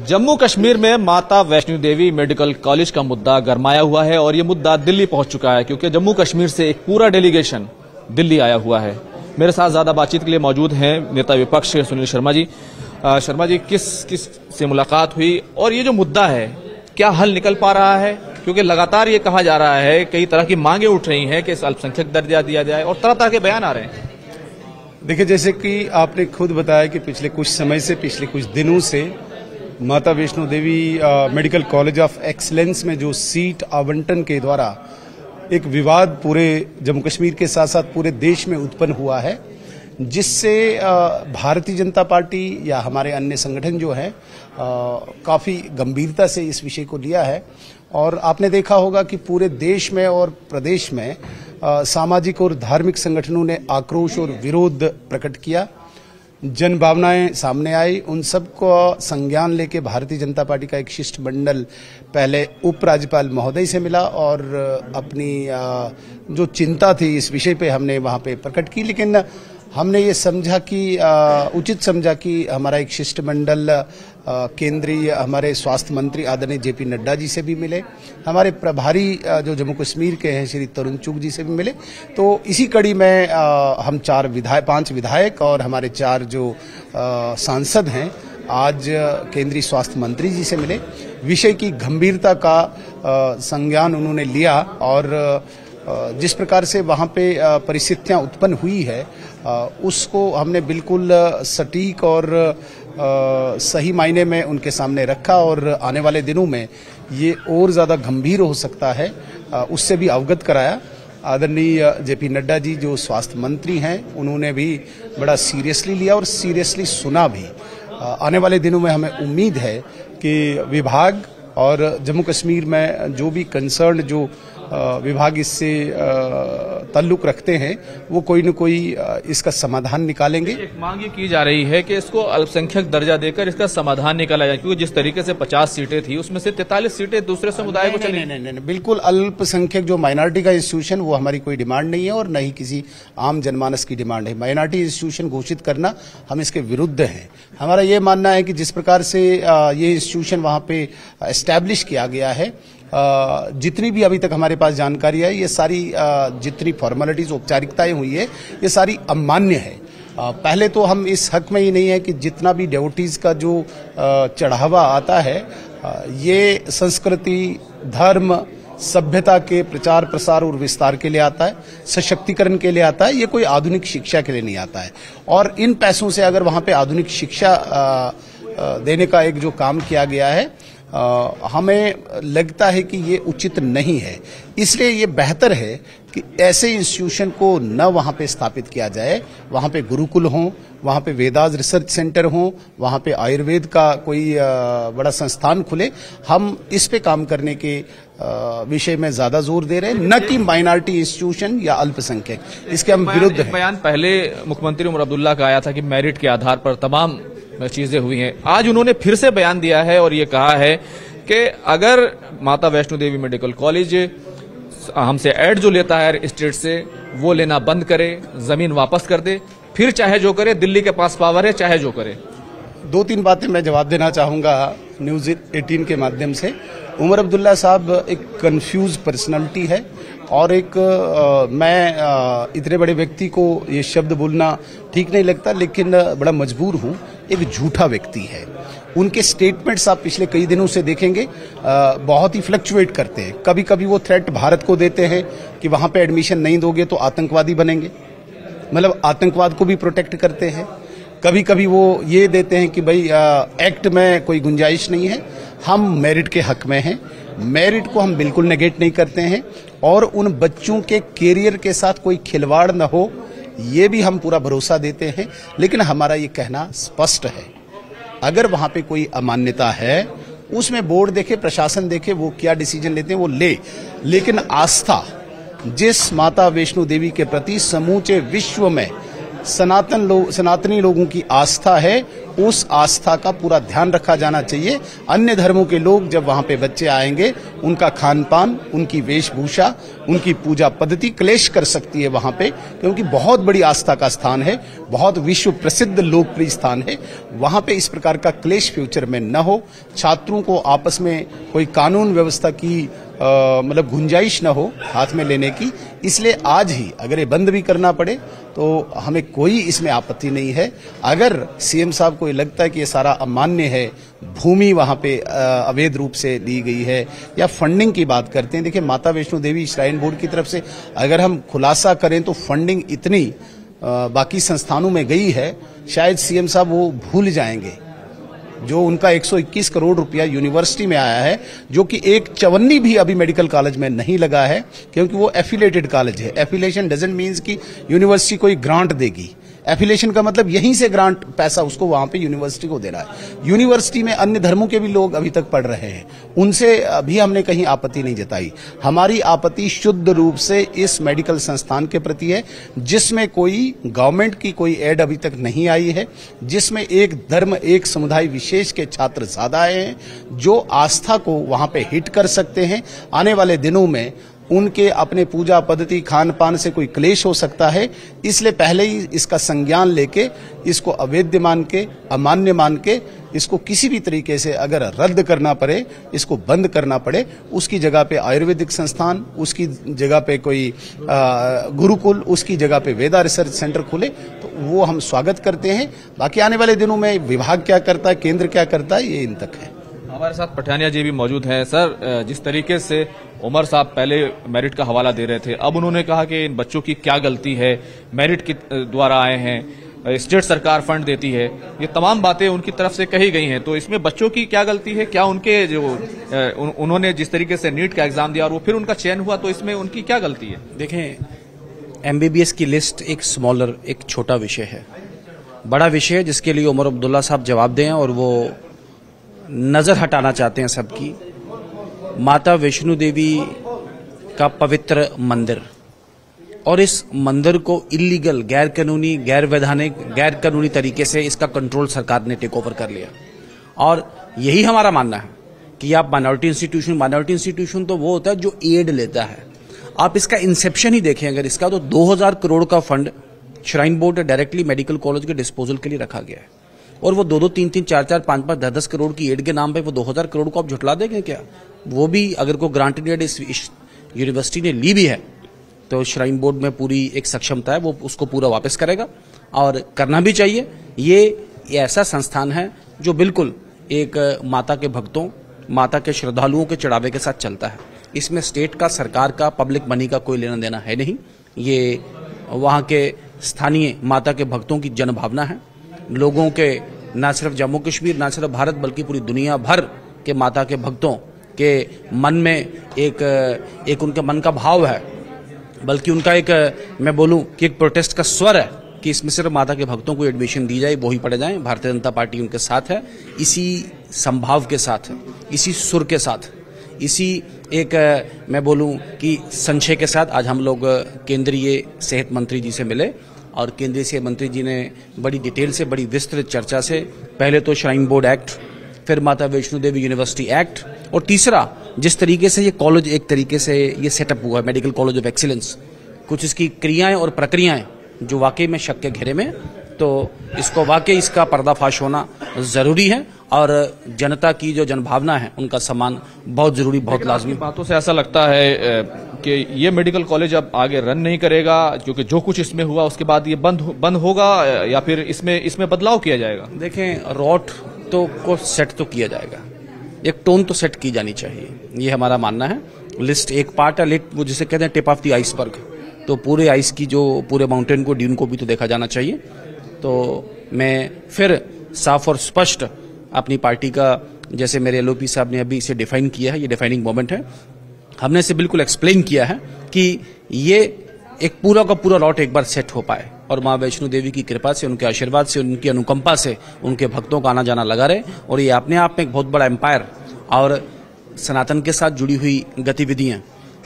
जम्मू कश्मीर में माता Vaishno Devi medical college का मुद्दा गरमाया हुआ है और ये मुद्दा दिल्ली पहुंच चुका है क्योंकि जम्मू कश्मीर से एक पूरा डेलीगेशन दिल्ली आया हुआ है। मेरे साथ ज्यादा बातचीत के लिए मौजूद हैं नेता विपक्ष सुनील शर्मा जी। शर्मा जी, किस से मुलाकात हुई और ये जो मुद्दा है क्या हल निकल पा रहा है? क्योंकि लगातार ये कहा जा रहा है, कई तरह की मांगे उठ रही हैं कि इस अल्पसंख्यक दर्जा दिया जाए और तरह तरह के बयान आ रहे हैं। देखिए, जैसे कि आपने खुद बताया कि पिछले कुछ समय से, पिछले कुछ दिनों से माता Vaishno Devi medical college of excellence में जो सीट आवंटन के द्वारा एक विवाद पूरे जम्मू कश्मीर के साथ साथ पूरे देश में उत्पन्न हुआ है, जिससे भारतीय जनता पार्टी या हमारे अन्य संगठन जो हैं काफ़ी गंभीरता से इस विषय को लिया है। और आपने देखा होगा कि पूरे देश में और प्रदेश में सामाजिक और धार्मिक संगठनों ने आक्रोश और विरोध प्रकट किया, जन भावनाएं सामने आई। उन सबको संज्ञान लेके भारतीय जनता पार्टी का एक शिष्टमंडल पहले उपराज्यपाल महोदय से मिला और अपनी जो चिंता थी इस विषय पे हमने वहां पे प्रकट की। लेकिन हमने ये समझा कि उचित समझा कि हमारा एक शिष्टमंडल केंद्रीय हमारे स्वास्थ्य मंत्री आदरणीय जेपी नड्डा जी से भी मिले, हमारे प्रभारी जो जम्मू कश्मीर के हैं श्री तरुण चुग जी से भी मिले। तो इसी कड़ी में हम 5 विधायक और हमारे 4 जो सांसद हैं आज केंद्रीय स्वास्थ्य मंत्री जी से मिले। विषय की गंभीरता का संज्ञान उन्होंने लिया और जिस प्रकार से वहाँ पे परिस्थितियाँ उत्पन्न हुई है उसको हमने बिल्कुल सटीक और सही मायने में उनके सामने रखा और आने वाले दिनों में ये और ज़्यादा गंभीर हो सकता है उससे भी अवगत कराया। आदरणीय जेपी नड्डा जी जो स्वास्थ्य मंत्री हैं उन्होंने भी बड़ा सीरियसली लिया और सीरियसली सुना भी। आने वाले दिनों में हमें उम्मीद है कि विभाग और जम्मू कश्मीर में जो भी कंसर्न जो विभाग इससे ताल्लुक रखते हैं वो कोई न कोई इसका समाधान निकालेंगे। एक मांग ये की जा रही है कि इसको अल्पसंख्यक दर्जा देकर इसका समाधान निकाला जाए, क्योंकि जिस तरीके से 50 सीटें थी उसमें से 43 सीटें दूसरे समुदाय को चली। नहीं, बिल्कुल अल्पसंख्यक जो माइनॉरिटी का इंस्टीट्यूशन वो हमारी कोई डिमांड नहीं है और न ही किसी आम जनमानस की डिमांड है। माइनॉरिटी इंस्टीट्यूशन घोषित करना हम इसके विरुद्ध है। हमारा ये मानना है कि जिस प्रकार से ये इंस्टीट्यूशन वहाँ पे एस्टैब्लिश किया गया है, जितनी भी अभी तक हमारे पास जानकारी है, ये सारी जितनी फॉर्मेलिटीज औपचारिकताएं हुई है ये सारी अमान्य है। पहले तो हम इस हक में ही नहीं है कि जितना भी डेवोटीज का जो चढ़ावा आता है ये संस्कृति, धर्म, सभ्यता के प्रचार प्रसार और विस्तार के लिए आता है, सशक्तिकरण के लिए आता है, ये कोई आधुनिक शिक्षा के लिए नहीं आता है। और इन पैसों से अगर वहाँ पे आधुनिक शिक्षा देने का एक जो काम किया गया है हमें लगता है कि ये उचित नहीं है। इसलिए ये बेहतर है कि ऐसे इंस्टीट्यूशन को न वहाँ पे स्थापित किया जाए, वहाँ पे गुरुकुल हों, वहाँ पे वेदास रिसर्च सेंटर हों, वहाँ पे आयुर्वेद का कोई बड़ा संस्थान खुले। हम इस पे काम करने के विषय में ज्यादा जोर दे रहे हैं, न कि माइनॉरिटी इंस्टीट्यूशन या अल्पसंख्यक। इसके हम विरुद्ध हैं। बयान पहले मुख्यमंत्री उमर अब्दुल्ला का आया था कि मेरिट के आधार पर तमाम चीजें हुई हैं। आज उन्होंने फिर से बयान दिया है और ये कहा है कि अगर माता वैष्णो देवी मेडिकल कॉलेज हमसे ऐड जो लेता है स्टेट से वो लेना बंद करे, जमीन वापस कर दे, फिर चाहे जो करे, दिल्ली के पास पावर है, चाहे जो करे। 2-3 बातें मैं जवाब देना चाहूंगा न्यूज 18 के माध्यम से। उमर अब्दुल्ला साहब एक कंफ्यूज पर्सनालिटी है और एक मैं इतने बड़े व्यक्ति को ये शब्द बोलना ठीक नहीं लगता, लेकिन बड़ा मजबूर हूँ, एक झूठा व्यक्ति है। उनके स्टेटमेंट्स आप पिछले कई दिनों से देखेंगे बहुत ही फ्लक्चुएट करते हैं। कभी कभी वो थ्रेट भारत को देते हैं कि वहां पे एडमिशन नहीं दोगे तो आतंकवादी बनेंगे, मतलब आतंकवाद को भी प्रोटेक्ट करते हैं। कभी कभी वो ये देते हैं कि भाई एक्ट में कोई गुंजाइश नहीं है, हम मेरिट के हक में हैं, मेरिट को हम बिल्कुल नेगेट नहीं करते हैं और उन बच्चों के कैरियर के साथ कोई खिलवाड़ न हो ये भी हम पूरा भरोसा देते हैं। लेकिन हमारा ये कहना स्पष्ट है, अगर वहां पे कोई अमान्यता है उसमें बोर्ड देखे, प्रशासन देखे, वो क्या डिसीजन लेते हैं वो ले। लेकिन आस्था जिस माता वैष्णो देवी के प्रति समूचे विश्व में सनातनी लोगों की आस्था है उस आस्था का पूरा ध्यान रखा जाना चाहिए। अन्य धर्मों के लोग जब वहां पे बच्चे आएंगे, उनका खान पान, उनकी वेशभूषा, उनकी पूजा पद्धति क्लेश कर सकती है वहां पे, क्योंकि बहुत बड़ी आस्था का स्थान है, बहुत विश्व प्रसिद्ध लोकप्रिय स्थान है। वहां पे इस प्रकार का क्लेश फ्यूचर में न हो, छात्रों को आपस में कोई कानून व्यवस्था की मतलब गुंजाइश न हो हाथ में लेने की। इसलिए आज ही अगर ये बंद भी करना पड़े तो हमें कोई इसमें आपत्ति नहीं है। अगर सीएम साहब को ये लगता है कि ये सारा अमान्य है, भूमि वहां पे अवैध रूप से ली गई है, या फंडिंग की बात करते हैं, देखिए माता वैष्णो देवी श्राइन बोर्ड की तरफ से अगर हम खुलासा करें तो फंडिंग इतनी बाकी संस्थानों में गई है, शायद सीएम साहब वो भूल जाएंगे। जो उनका 121 करोड़ रुपया यूनिवर्सिटी में आया है, जो कि एक चवन्नी भी अभी मेडिकल कॉलेज में नहीं लगा है, क्योंकि वो एफिलेटेड कॉलेज है। एफिलेशन डजंट मीन्स कि यूनिवर्सिटी कोई ग्रांट देगी। एफिलेशन का मतलब यहीं से ग्रांट पैसा उसको वहां पे यूनिवर्सिटी को देना है। यूनिवर्सिटी में अन्य धर्मों के भी लोग अभी तक पढ़ रहे हैं, उनसे अभी हमने कहीं आपत्ति नहीं जताई। हमारी आपत्ति शुद्ध रूप से इस मेडिकल संस्थान के प्रति है, जिसमें कोई गवर्नमेंट की कोई एड अभी तक नहीं आई है, जिसमें एक धर्म, एक समुदाय विशेष के छात्र ज्यादा आए हैं, जो आस्था को वहां पे हिट कर सकते हैं। आने वाले दिनों में उनके अपने पूजा पद्धति, खान पान से कोई क्लेश हो सकता है। इसलिए पहले ही इसका संज्ञान लेके, इसको अवैध मान के, अमान्य मान के, इसको किसी भी तरीके से अगर रद्द करना पड़े, इसको बंद करना पड़े, उसकी जगह पे आयुर्वेदिक संस्थान, उसकी जगह पे कोई गुरुकुल, उसकी जगह पे वेदा रिसर्च सेंटर खुले, तो वो हम स्वागत करते हैं। बाकी आने वाले दिनों में विभाग क्या करता है, केंद्र क्या करता है, ये इन तक है। हमारे साथ पठानिया जी भी मौजूद हैं। सर, जिस तरीके से उमर साहब पहले मेरिट का हवाला दे रहे थे, अब उन्होंने कहा कि इन बच्चों की क्या गलती है, मेरिट के द्वारा आए हैं, स्टेट सरकार फंड देती है, ये तमाम बातें उनकी तरफ से कही गई हैं। तो इसमें बच्चों की क्या गलती है? क्या उनके जो उन्होंने जिस तरीके से नीट का एग्जाम दिया और वो फिर उनका चयन हुआ, तो इसमें उनकी क्या गलती है? देखें, एमबीबीएस की लिस्ट एक स्मॉलर, एक छोटा विषय है। बड़ा विषय है जिसके लिए उमर अब्दुल्ला साहब जवाब दें, और वो नजर हटाना चाहते हैं सबकी। माता वैष्णो देवी का पवित्र मंदिर, और इस मंदिर को इलीगल, गैर कानूनी, गैर वैधानिक, गैर कानूनी तरीके से इसका कंट्रोल सरकार ने टेक ओवर कर लिया। और यही हमारा मानना है कि आप माइनॉरिटी इंस्टीट्यूशन तो वो होता है जो एड लेता है। आप इसका इंसेप्शन ही देखें अगर इसका, तो 2000 करोड़ का fund shrine board directly medical college के डिस्पोजल के लिए रखा गया है, और वो 2-2, 3-3, 4-4, 5-5, 10-10 करोड़ की एड के नाम पे वो 2000 करोड़ को आप झुटला देंगे क्या? वो भी अगर कोई ग्रांटेड एड इस यूनिवर्सिटी ने ली भी है, तो श्राइन बोर्ड में पूरी एक सक्षमता है, वो उसको पूरा वापस करेगा, और करना भी चाहिए। ये ऐसा संस्थान है जो बिल्कुल एक माता के भक्तों, माता के श्रद्धालुओं के चढ़ावे के साथ चलता है। इसमें स्टेट का, सरकार का, पब्लिक मनी का कोई लेना देना है नहीं। ये वहाँ के स्थानीय माता के भक्तों की जनभावना है। लोगों के, न सिर्फ जम्मू कश्मीर, न सिर्फ भारत, बल्कि पूरी दुनिया भर के माता के भक्तों के मन में एक उनके मन का भाव है, बल्कि उनका एक, मैं बोलूं कि एक प्रोटेस्ट का स्वर है कि इसमें सिर्फ माता के भक्तों को एडमिशन दी जाए, वो ही पढ़े जाएं। भारतीय जनता पार्टी उनके साथ है, इसी संभाव के साथ, इसी सुर के साथ, इसी एक, मैं बोलूं कि संशय के साथ आज हम लोग केंद्रीय सेहत मंत्री जी से मिले, और केंद्रीय सेहत मंत्री जी ने बड़ी डिटेल से, बड़ी विस्तृत चर्चा से, पहले तो श्राइन बोर्ड एक्ट, फिर माता वैष्णो देवी यूनिवर्सिटी एक्ट, और तीसरा जिस तरीके से ये कॉलेज एक तरीके से ये सेटअप हुआ है, मेडिकल कॉलेज ऑफ एक्सीलेंस, कुछ इसकी क्रियाएं और प्रक्रियाएं जो वाकई में शक के घेरे में, तो इसको वाकई इसका पर्दाफाश होना जरूरी है, और जनता की जो जनभावना है उनका सम्मान बहुत जरूरी, बहुत लाजमी। बातों से ऐसा लगता है कि ये मेडिकल कॉलेज अब आगे रन नहीं करेगा, क्योंकि जो कुछ इसमें हुआ उसके बाद ये बंद होगा, या फिर इसमें बदलाव किया जाएगा? देखें, रॉट तो को सेट तो किया जाएगा, एक टोन तो सेट की जानी चाहिए, ये हमारा मानना है। लिस्ट एक पार्ट है, वो जिसे कहते हैं टिप ऑफ द आइसबर्ग, तो पूरे आइस की जो पूरे माउंटेन को, ड्यून को भी तो देखा जाना चाहिए। तो मैं फिर साफ और स्पष्ट अपनी पार्टी का, जैसे मेरे एलओपी साहब ने अभी इसे डिफाइन किया है, ये डिफाइनिंग मोमेंट है, हमने इसे बिल्कुल एक्सप्लेन किया है कि ये एक पूरा का पूरा लॉट एक बार सेट हो पाए, और माँ वैष्णो देवी की कृपा से, उनके आशीर्वाद से, उनकी अनुकंपा से उनके भक्तों का आना जाना लगा रहे, और ये अपने आप में एक बहुत बड़ा एम्पायर और सनातन के साथ जुड़ी हुई गतिविधियां।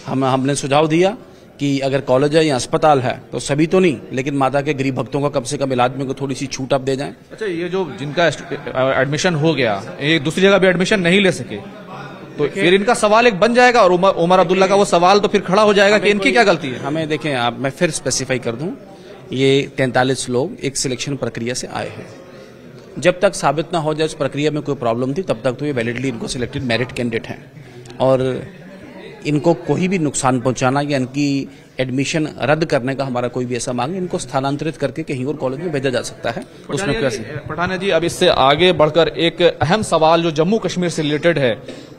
हमने सुझाव दिया कि अगर कॉलेज है या अस्पताल है तो सभी तो नहीं, लेकिन माता के गरीब भक्तों का कम से कम इलाज में को थोड़ी सी छूट आप दे जाएं। अच्छा, ये जो जिनका एडमिशन हो गया, ये दूसरी जगह भी एडमिशन नहीं ले सके, तो फिर इनका सवाल एक बन जाएगा और उमर अब्दुल्ला का वो सवाल तो फिर खड़ा हो जाएगा कि इनकी क्या गलती है। हमें देखें, आप मैं फिर स्पेसिफाई कर दूं, ये 43 लोग एक सिलेक्शन प्रक्रिया से आए हैं। जब तक साबित ना हो जाए उस प्रक्रिया में कोई प्रॉब्लम थी, तब तक तो ये वैलिडली इनको सिलेक्टेड मेरिट कैंडिडेट हैं और इनको कोई भी नुकसान पहुंचाना या इनकी एडमिशन रद्द करने का हमारा कोई भी ऐसा मांग, इनको स्थानांतरित करके कहीं और कॉलेज में भेजा जा सकता है। उसमें कैसे पठानिया जी, अब इससे आगे बढ़कर एक अहम सवाल जो जम्मू कश्मीर से रिलेटेड है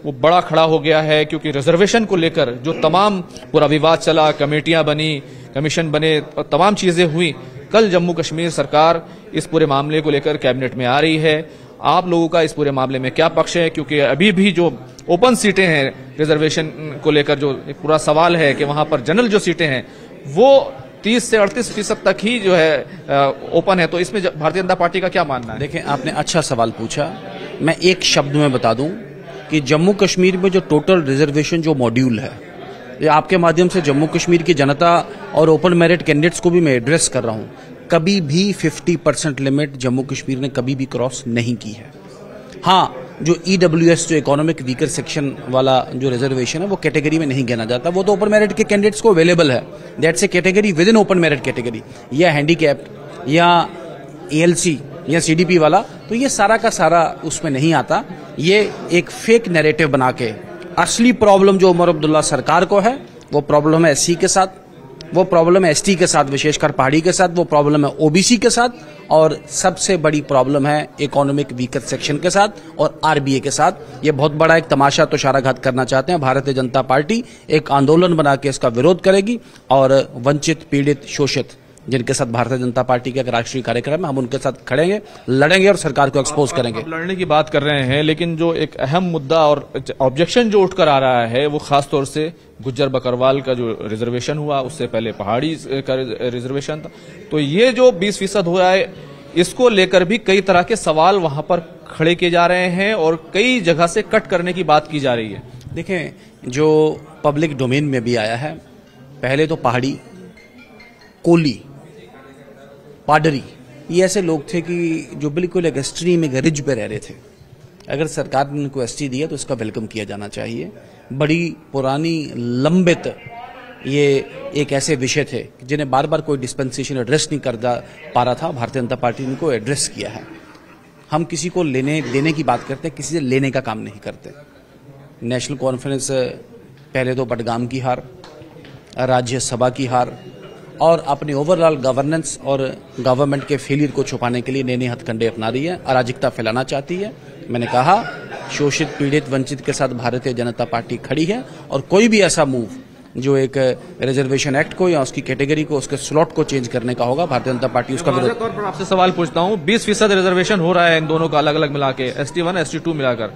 वो बड़ा खड़ा हो गया है, क्योंकि रिजर्वेशन को लेकर जो तमाम पूरा विवाद चला, कमेटियां बनी, कमीशन बने, तमाम चीजें हुई। कल जम्मू कश्मीर सरकार इस पूरे मामले को लेकर कैबिनेट में आ रही है। आप लोगों का इस पूरे मामले में क्या पक्ष है, क्योंकि अभी भी जो ओपन सीटें हैं रिजर्वेशन को लेकर जो एक पूरा सवाल है कि वहां पर जनरल जो सीटें हैं वो 30 से 38% तक ही जो है ओपन है, तो इसमें भारतीय जनता पार्टी का क्या मानना है? देखें, आपने अच्छा सवाल पूछा। मैं एक शब्द में बता दूं कि जम्मू कश्मीर में जो टोटल रिजर्वेशन जो मॉड्यूल है, ये आपके माध्यम से जम्मू कश्मीर की जनता और ओपन मेरिट कैंडिडेट्स को भी मैं एड्रेस कर रहा हूं। कभी भी 50% लिमिट जम्मू कश्मीर ने कभी भी क्रॉस नहीं की है। हाँ, जो EWS जो इकोनॉमिक वीकर सेक्शन वाला जो रिजर्वेशन है वो कैटेगरी में नहीं गिना जाता, वो तो ओपन मेरिट के कैंडिडेट्स को अवेलेबल है। That's A category with in open merit category, या हैंडीकैप्ड या ALC या CDP वाला, तो ये सारा का सारा उसमें नहीं आता। ये एक फेक नैरेटिव बना के, असली प्रॉब्लम जो उमर अब्दुल्ला सरकार को है वो प्रॉब्लम है SC के साथ, वो प्रॉब्लम है ST के साथ, विशेषकर पहाड़ी के साथ, वो प्रॉब्लम है OBC के साथ, और सबसे बड़ी प्रॉब्लम है इकोनॉमिक वीकर सेक्शन के साथ और RBA के साथ। ये बहुत बड़ा एक तमाशा तुषाराघात करना चाहते हैं। भारतीय जनता पार्टी एक आंदोलन बना के इसका विरोध करेगी और वंचित, पीड़ित, शोषित जिनके साथ भारतीय जनता पार्टी का राष्ट्रीय कार्यक्रम है, हम उनके साथ खड़ेंगे, लड़ेंगे और सरकार को एक्सपोज करेंगे। लड़ने की बात कर रहे हैं, लेकिन जो एक अहम मुद्दा और ऑब्जेक्शन जो उठकर आ रहा है वो खासतौर से गुज्जर बकरवाल का जो रिजर्वेशन हुआ, उससे पहले पहाड़ी का रिजर्वेशन था, तो ये जो 20% हो रहा है, इसको लेकर भी कई तरह के सवाल वहां पर खड़े किए जा रहे हैं और कई जगह से कट करने की बात की जा रही है। देखें, जो पब्लिक डोमेन में भी आया है, पहले तो पहाड़ी, कोली, पाडरी, ये ऐसे लोग थे कि जो बिल्कुल एक एक्सट्रीम एक रिज पे रह रहे थे। अगर सरकार ने उनको ST दिया तो इसका वेलकम किया जाना चाहिए। बड़ी पुरानी लंबित ये एक ऐसे विषय थे जिन्हें बार बार कोई डिस्पेंसेशन एड्रेस नहीं कर पा रहा था, भारतीय जनता पार्टी ने इनको एड्रेस किया है। हम किसी को लेने देने की बात करते हैं, किसी से लेने का काम नहीं करते। नेशनल कॉन्फ्रेंस पहले तो बडगाम की हार, राज्यसभा की हार और अपने ओवरऑल गवर्नेंस और गवर्नमेंट के फेलियर को छुपाने के लिए नए नए हथकंडे अपना रही है, अराजकता फैलाना चाहती है। मैंने कहा, शोषित, पीड़ित, वंचित के साथ भारतीय जनता पार्टी खड़ी है और कोई भी ऐसा मूव जो एक रिजर्वेशन एक्ट को या उसकी कैटेगरी को, उसके स्लॉट को चेंज करने का होगा, भारतीय जनता पार्टी उसका विरोध। तौर पर आपसे सवाल पूछता हूं, 20% रिजर्वेशन हो रहा है इन दोनों का अलग अलग मिला के, ST1 ST2 मिलाकर,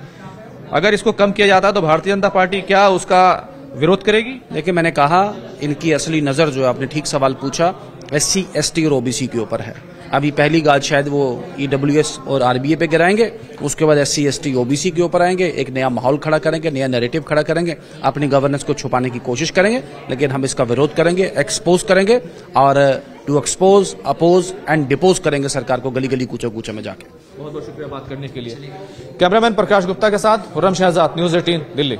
अगर इसको कम किया जाता तो भारतीय जनता पार्टी क्या उसका विरोध करेगी? देखिए, मैंने कहा, इनकी असली नजर जो है, आपने ठीक सवाल पूछा, SC ST और OBC के ऊपर है। अभी पहली गाज शायद वो EWS और RBA पे गिराएंगे, उसके बाद SC ST OBC के ऊपर आएंगे, एक नया माहौल खड़ा करेंगे, नया नैरेटिव खड़ा करेंगे, अपनी गवर्नेंस को छुपाने की कोशिश करेंगे, लेकिन हम इसका विरोध करेंगे, एक्सपोज करेंगे और to expose, oppose and depose करेंगे सरकार को गली गली, कूचे कूचे में जाके। बहुत बहुत शुक्रिया बात करने के लिए। कैमरामैन प्रकाश गुप्ता के साथ हुर्रम शहजाद, न्यूज़ 18 दिल्ली।